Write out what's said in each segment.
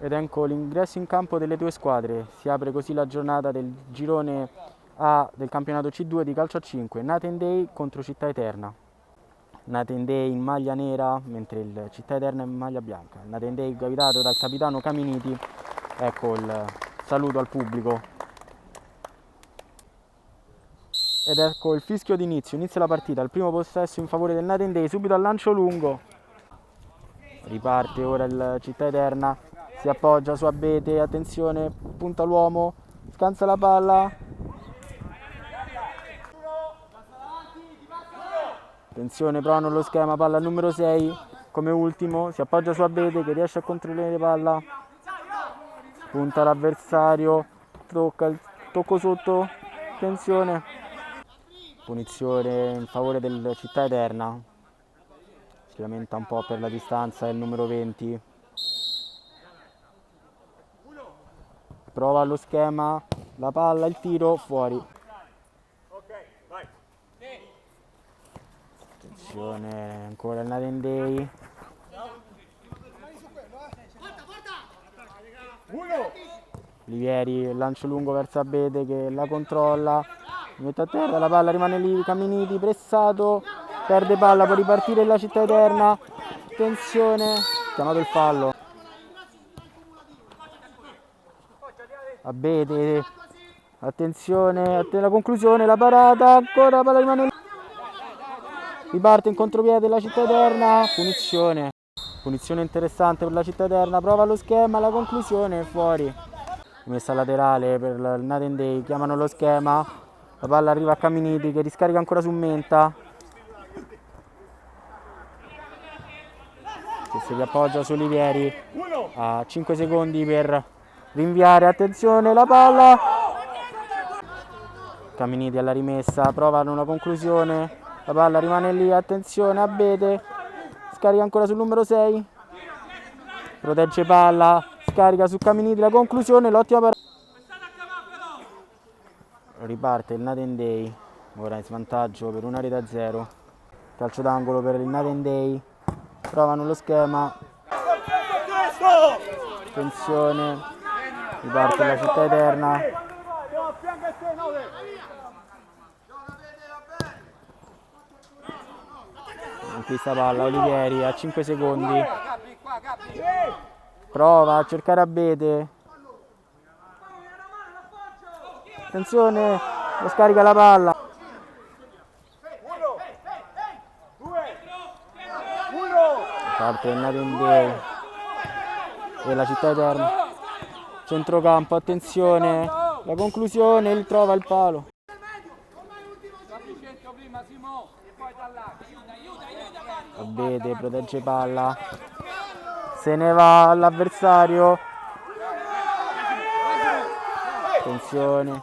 Ed ecco l'ingresso in campo delle due squadre. Si apre così la giornata del girone A del campionato C2 di calcio a 5. Nathan Day contro Città Eterna. Nathan Day in maglia nera, mentre il Città Eterna in maglia bianca. Nathan Day guidato dal capitano Caminiti. Ecco il saluto al pubblico. Ed ecco il fischio d'inizio. Inizia la partita. Il primo possesso in favore del Nathan Day. Subito al lancio lungo. Riparte ora il Città Eterna. Si appoggia su Abete. Attenzione. Punta l'uomo. Scansa la palla. Attenzione, provano lo schema, palla al numero 6 come ultimo, si appoggia su Abete che riesce a controllare palla, punta l'avversario, tocca il tocco sotto, attenzione, punizione in favore del Città Eterna, si lamenta un po' per la distanza il numero 20, prova lo schema, la palla, il tiro, fuori. Attenzione, ancora il Nathan Day. Olivieri, lancio lungo verso Abete che la controlla, mette a terra, la palla rimane lì, Caminiti pressato, perde palla, può ripartire la Città Eterna. Attenzione, chiamato il fallo. Abete, attenzione, la conclusione, la parata, ancora la palla rimane lì. Riparte in contropiede la Città Eterna, punizione interessante per la Città Eterna, prova lo schema, la conclusione, fuori. Messa laterale per il Nathan Day, chiamano lo schema, la palla arriva a Caminiti che riscarica ancora su Menta. Che si riappoggia su Olivieri, a 5 secondi per rinviare, attenzione la palla. Caminiti alla rimessa, provano una conclusione. La palla rimane lì, attenzione, Abete, scarica ancora sul numero 6, protegge palla, scarica su Caminiti, la conclusione, l'ottima parata. Riparte il Nathan Day, ora in svantaggio per una rete a 0, calcio d'angolo per il Nathan Day, provano lo schema, attenzione, riparte la Città Eterna. Conquista palla Olivieri a 5 secondi, prova a cercare Abete, attenzione, lo scarica la palla, parte il Nathan Day e la Città Eterna, centrocampo, attenzione, la conclusione, il trova il palo. Abete protegge palla, se ne va all'avversario, attenzione,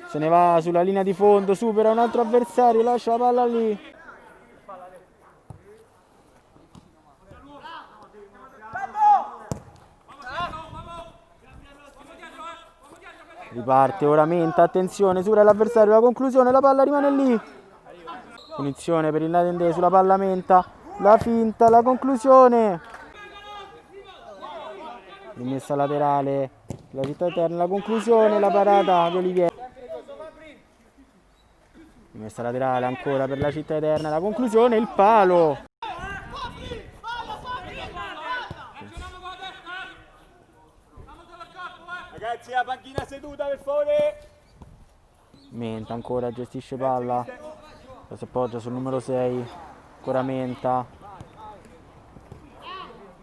se ne va sulla linea di fondo, supera un altro avversario, lascia la palla lì. Riparte ora Menta, attenzione, supera l'avversario, la conclusione, la palla rimane lì. Punizione per il Nathan Day sulla palla Menta, la finta, la conclusione. Rimessa laterale, la Città Eterna, la conclusione, la parata di Olivieri. Rimessa laterale ancora per la Città Eterna, la conclusione, il palo. Ragazzi, la panchina seduta per favore. Menta ancora gestisce palla, si appoggia sul numero 6, ancora Menta,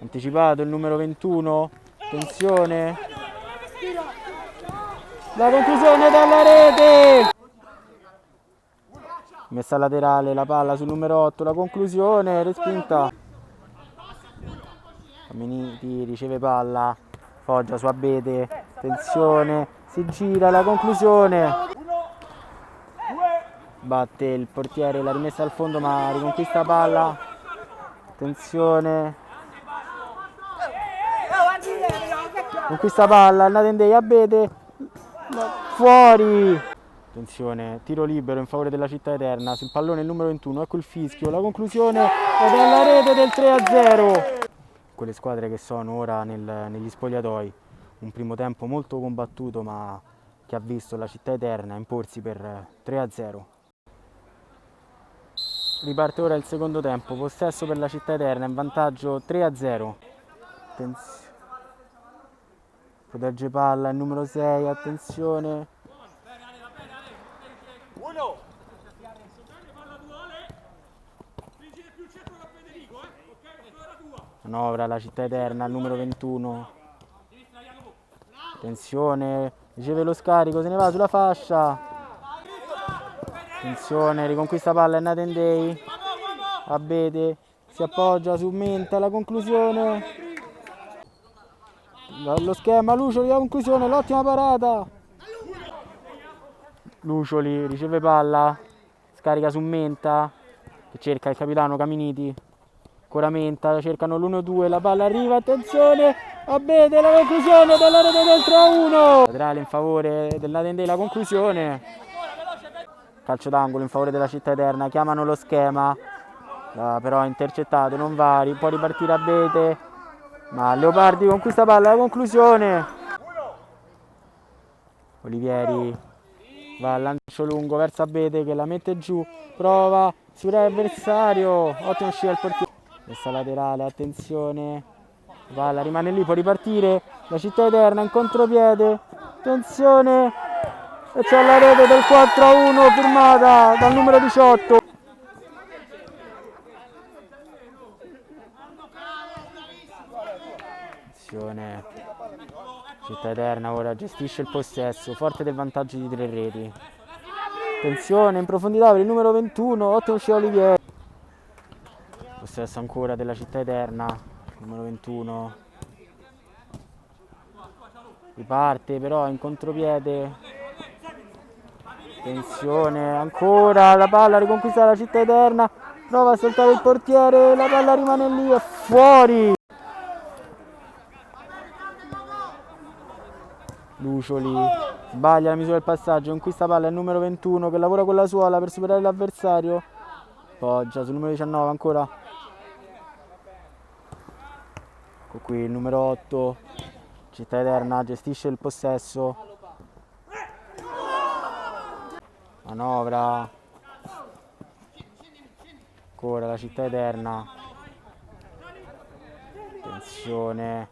anticipato il numero 21, attenzione, la conclusione dalla rete, messa laterale, la palla sul numero 8, la conclusione, respinta. Caminiti riceve palla, appoggia su Abete, attenzione, si gira, la conclusione. Batte il portiere, la rimessa al fondo ma riconquista palla, attenzione, conquista palla, Nathan Day, Abete, fuori, attenzione, tiro libero in favore della Città Eterna, sul pallone il numero 21, ecco il fischio, la conclusione ed è la rete del 3-0. quelle squadre che sono ora negli spogliatoi. Un primo tempo molto combattuto, ma che ha visto la Città Eterna imporsi per 3-0. Riparte ora il secondo tempo, possesso per la Città Eterna, in vantaggio 3-0. Protegge palla il numero 6, attenzione. Manovra la Città Eterna, il numero 21. Attenzione, riceve lo scarico, se ne va sulla fascia. Attenzione, riconquista palla il Nathan Day. Abete si appoggia su Menta, la conclusione. Lo schema, Lucioli, la conclusione, l'ottima parata. Lucioli riceve palla, scarica su Menta, che cerca il capitano Caminiti. Ancora Menta, cercano l'1-2, la palla arriva, attenzione, Abete, la conclusione della rete del 3-1. Laterale in favore del Nathan Day, la conclusione. Calcio d'angolo in favore della Città Eterna, chiamano lo schema, però intercettato, non va, può ripartire Abete, ma Leopardi conquista palla, la conclusione. Olivieri va al lancio lungo verso Abete che la mette giù, prova, supera l'avversario, ottimo uscita del portiere. Questa laterale, attenzione, palla rimane lì, può ripartire la Città Eterna in contropiede, attenzione, e c'è la rete del 4-1 firmata dal numero 18. Attenzione, Città Eterna ora gestisce il possesso, forte del vantaggio di 3 reti. Attenzione, in profondità per il numero 21, ottimo uscita Olivieri. Possesso ancora della Città Eterna, numero 21. Riparte però in contropiede. Attenzione, ancora la palla riconquista la Città Eterna. Prova a saltare il portiere, la palla rimane lì, è fuori. Lucioli sbaglia la misura del passaggio, conquista palla il numero 21 che lavora con la suola per superare l'avversario. Poggia sul numero 19 ancora. Ecco qui il numero 8, Città Eterna gestisce il possesso. Manovra. Ancora la Città Eterna. Attenzione.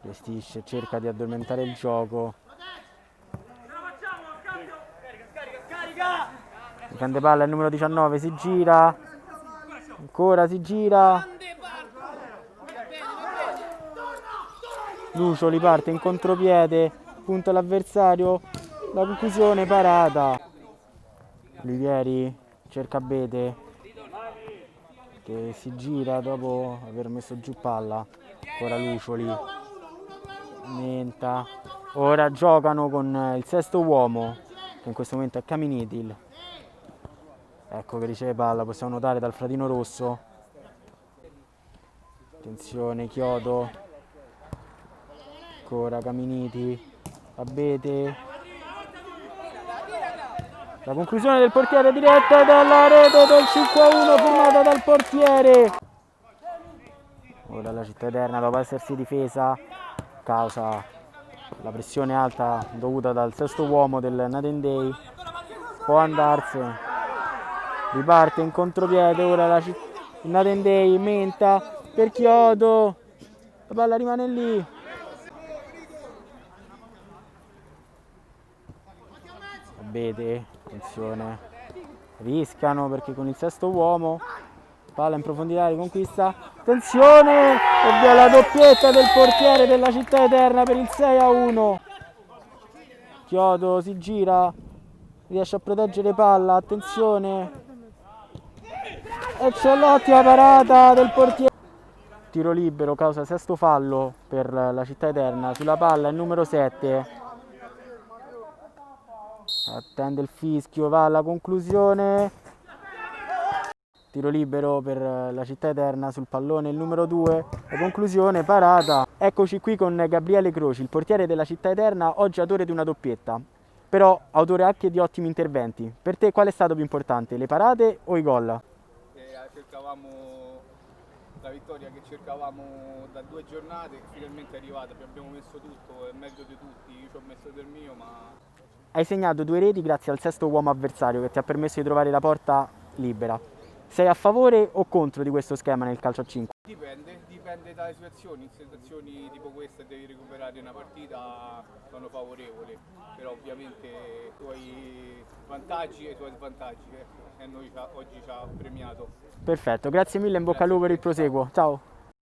Gestisce, cerca di addormentare il gioco. Prende palla il numero 19, si gira. Ancora si gira. Lucioli parte in contropiede, punta l'avversario, la conclusione, parata. Olivieri cerca Abete che si gira dopo aver messo giù palla. Ancora Lucioli, Menta. Ora giocano con il sesto uomo, che in questo momento è Caminiti. Ecco che riceve palla, possiamo notare dal fratino rosso. Attenzione, Chiodo. Ancora Caminiti, Abete. La conclusione del portiere diretta dalla rete del 5-1 firmata dal portiere. Ora la Città Eterna, dopo essersi difesa causa la pressione alta dovuta dal sesto uomo del Nathan Day, può andarsene. Riparte in contropiede ora il Nathan Day, Menta per Chiodo, la palla rimane lì. Abete, attenzione, rischiano perché con il sesto uomo, palla in profondità, riconquista, attenzione, e via la doppietta del portiere della Città Eterna per il 6-1. Chiodo si gira, riesce a proteggere palla, attenzione, e c'è l'ottima parata del portiere. Tiro libero, causa sesto fallo per la Città Eterna, sulla palla il numero 7. Attende il fischio, va alla conclusione. Tiro libero per la Città Eterna sul pallone il numero 2. La conclusione, parata. Eccoci qui con Gabriele Croci, il portiere della Città Eterna, oggi autore di una doppietta, però autore anche di ottimi interventi. Per te qual è stato più importante, le parate o i gol? Cercavamo la vittoria che cercavamo da 2 giornate finalmente è arrivata, abbiamo messo tutto, è meglio di tutti, io ci ho messo del mio, ma Hai segnato 2 reti grazie al sesto uomo avversario che ti ha permesso di trovare la porta libera. Sei a favore o contro di questo schema nel calcio a 5? dipende dalle situazioni, in situazioni tipo questa devi recuperare una partita, sono favorevole, però ovviamente i tuoi vantaggi e i tuoi svantaggi e noi oggi ci ha premiato. Perfetto, grazie mille, in bocca al lupo per il proseguo. Ciao!